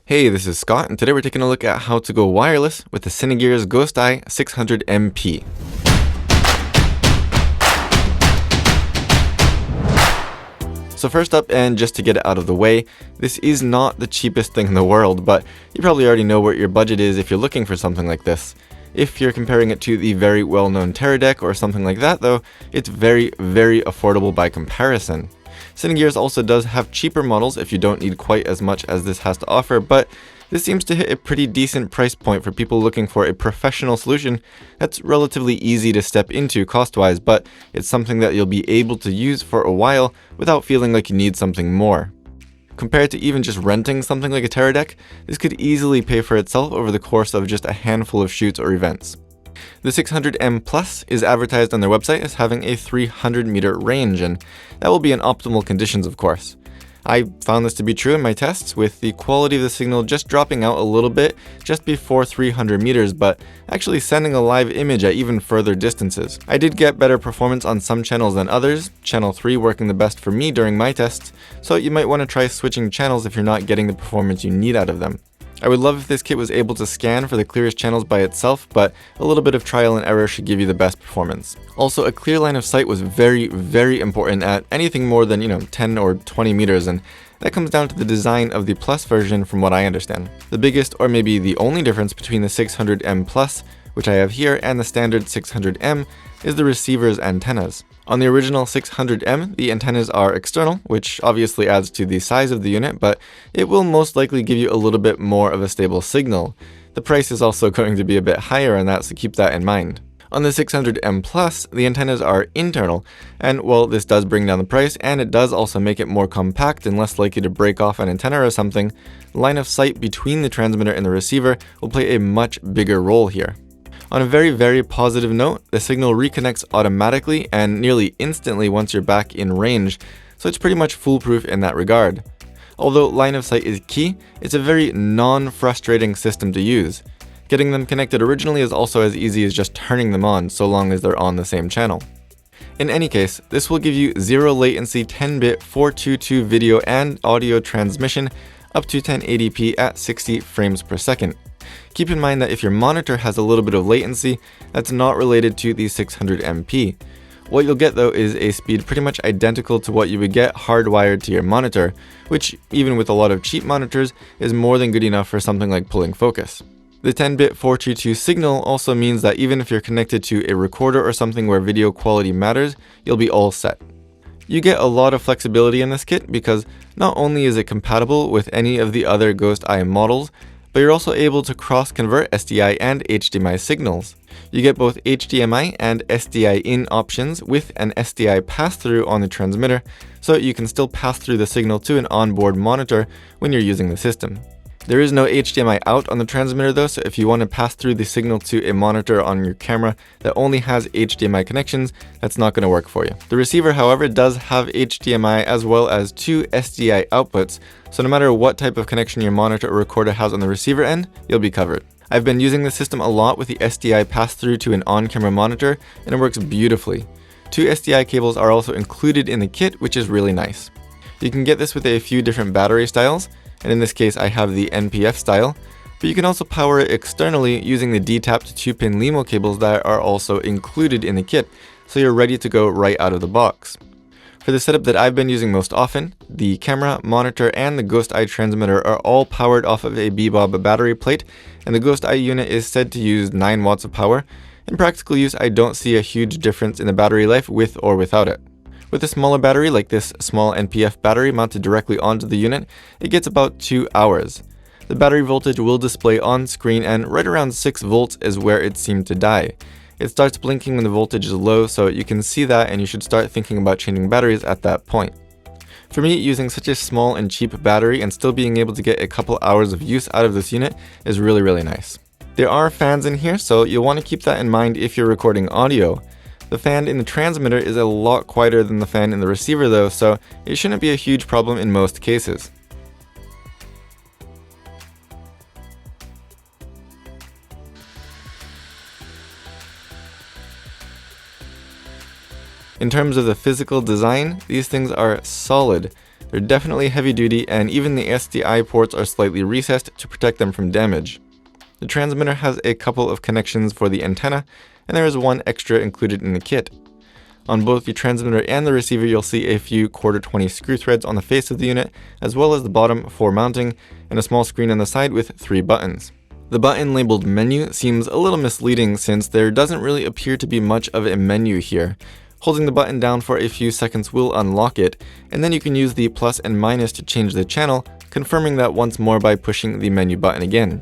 Hey, this is Scott, and today we're taking a look at how to go wireless with the Cinegears Ghost Eye 600MP. So first up, and just to get it out of the way, this is not the cheapest thing in the world, but you probably already know what your budget is if you're looking for something like this. If you're comparing it to the very well-known Teradek or something like that though, it's very, very affordable by comparison. Cinegears also does have cheaper models if you don't need quite as much as this has to offer, but this seems to hit a pretty decent price point for people looking for a professional solution that's relatively easy to step into cost-wise, but it's something that you'll be able to use for a while without feeling like you need something more. Compared to even just renting something like a Teradek, this could easily pay for itself over the course of just a handful of shoots or events. The 600M Plus is advertised on their website as having a 300 meter range, and that will be in optimal conditions, of course. I found this to be true in my tests, with the quality of the signal just dropping out a little bit just before 300 meters, but actually sending a live image at even further distances. I did get better performance on some channels than others, channel 3 working the best for me during my tests, so you might want to try switching channels if you're not getting the performance you need out of them. I would love if this kit was able to scan for the clearest channels by itself, but a little bit of trial and error should give you the best performance. Also, a clear line of sight was very, very important at anything more than, 10 or 20 meters, and that comes down to the design of the Plus version from what I understand. The biggest, or maybe the only difference between the 600M Plus, which I have here, and the standard 600M is the receiver's antennas. On the original 600M, the antennas are external, which obviously adds to the size of the unit, but it will most likely give you a little bit more of a stable signal. The price is also going to be a bit higher on that, so keep that in mind. On the 600M Plus, the antennas are internal, and while this does bring down the price, and it does also make it more compact and less likely to break off an antenna or something, line of sight between the transmitter and the receiver will play a much bigger role here. On a very, very positive note, the signal reconnects automatically and nearly instantly once you're back in range, so it's pretty much foolproof in that regard. Although line of sight is key, it's a very non-frustrating system to use. Getting them connected originally is also as easy as just turning them on, so long as they're on the same channel. In any case, this will give you zero latency 10-bit 422 video and audio transmission up to 1080p at 60 frames per second. Keep in mind that if your monitor has a little bit of latency, that's not related to the 600MP. What you'll get though is a speed pretty much identical to what you would get hardwired to your monitor, which even with a lot of cheap monitors is more than good enough for something like pulling focus. The 10-bit 422 signal also means that even if you're connected to a recorder or something where video quality matters, you'll be all set. You get a lot of flexibility in this kit because not only is it compatible with any of the other Ghost Eye models, but you're also able to cross-convert SDI and HDMI signals. You get both HDMI and SDI in options with an SDI pass-through on the transmitter, so you can still pass through the signal to an onboard monitor when you're using the system. There is no HDMI out on the transmitter though, so if you want to pass through the signal to a monitor on your camera that only has HDMI connections, that's not going to work for you. The receiver, however, does have HDMI as well as two SDI outputs, so no matter what type of connection your monitor or recorder has on the receiver end, you'll be covered. I've been using the system a lot with the SDI pass-through to an on-camera monitor, and it works beautifully. Two SDI cables are also included in the kit, which is really nice. You can get this with a few different battery styles, and in this case I have the NPF style, but you can also power it externally using the D-tapped 2-pin LEMO cables that are also included in the kit, so you're ready to go right out of the box. For the setup that I've been using most often, the camera, monitor, and the Ghost Eye transmitter are all powered off of a Bebob battery plate, and the Ghost Eye unit is said to use 9 watts of power. In practical use, I don't see a huge difference in the battery life with or without it. With a smaller battery like this small NPF battery mounted directly onto the unit, it gets about 2 hours. The battery voltage will display on screen, and right around 6 volts is where it seemed to die. It starts blinking when the voltage is low, so you can see that and you should start thinking about changing batteries at that point. For me, using such a small and cheap battery and still being able to get a couple hours of use out of this unit is really, really nice. There are fans in here, so you'll want to keep that in mind if you're recording audio. The fan in the transmitter is a lot quieter than the fan in the receiver though, so it shouldn't be a huge problem in most cases. In terms of the physical design, these things are solid. They're definitely heavy duty, and even the SDI ports are slightly recessed to protect them from damage. The transmitter has a couple of connections for the antenna, and there is one extra included in the kit. On both the transmitter and the receiver, you'll see a few 1/4-20 screw threads on the face of the unit, as well as the bottom for mounting, and a small screen on the side with 3 buttons. The button labeled menu seems a little misleading since there doesn't really appear to be much of a menu here. Holding the button down for a few seconds will unlock it, and then you can use the plus and minus to change the channel, confirming that once more by pushing the menu button again.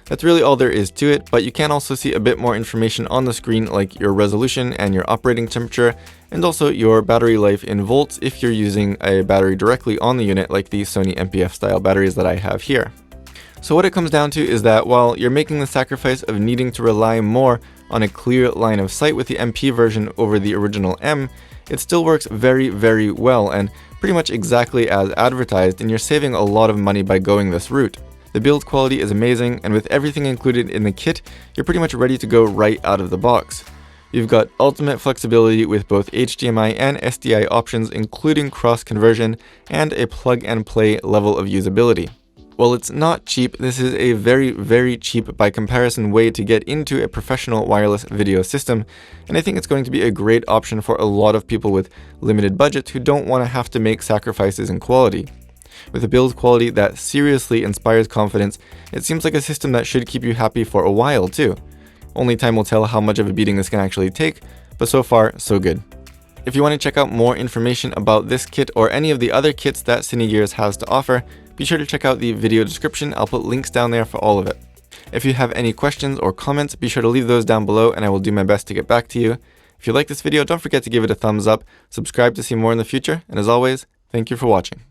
That's really all there is to it, but you can also see a bit more information on the screen, like your resolution and your operating temperature, and also your battery life in volts if you're using a battery directly on the unit like the Sony MPF style batteries that I have here. So what it comes down to is that while you're making the sacrifice of needing to rely more on a clear line of sight with the MP version over the original M, it still works very, very well and pretty much exactly as advertised, and you're saving a lot of money by going this route. The build quality is amazing, and with everything included in the kit, you're pretty much ready to go right out of the box. You've got ultimate flexibility with both HDMI and SDI options, including cross conversion, and a plug and play level of usability. While it's not cheap, this is a very, very cheap by comparison way to get into a professional wireless video system, and I think it's going to be a great option for a lot of people with limited budgets who don't want to have to make sacrifices in quality. With a build quality that seriously inspires confidence, it seems like a system that should keep you happy for a while too. Only time will tell how much of a beating this can actually take, but so far, so good. If you want to check out more information about this kit or any of the other kits that Cinegears has to offer, be sure to check out the video description. I'll put links down there for all of it. If you have any questions or comments, be sure to leave those down below and I will do my best to get back to you. If you like this video, don't forget to give it a thumbs up, subscribe to see more in the future, and as always, thank you for watching.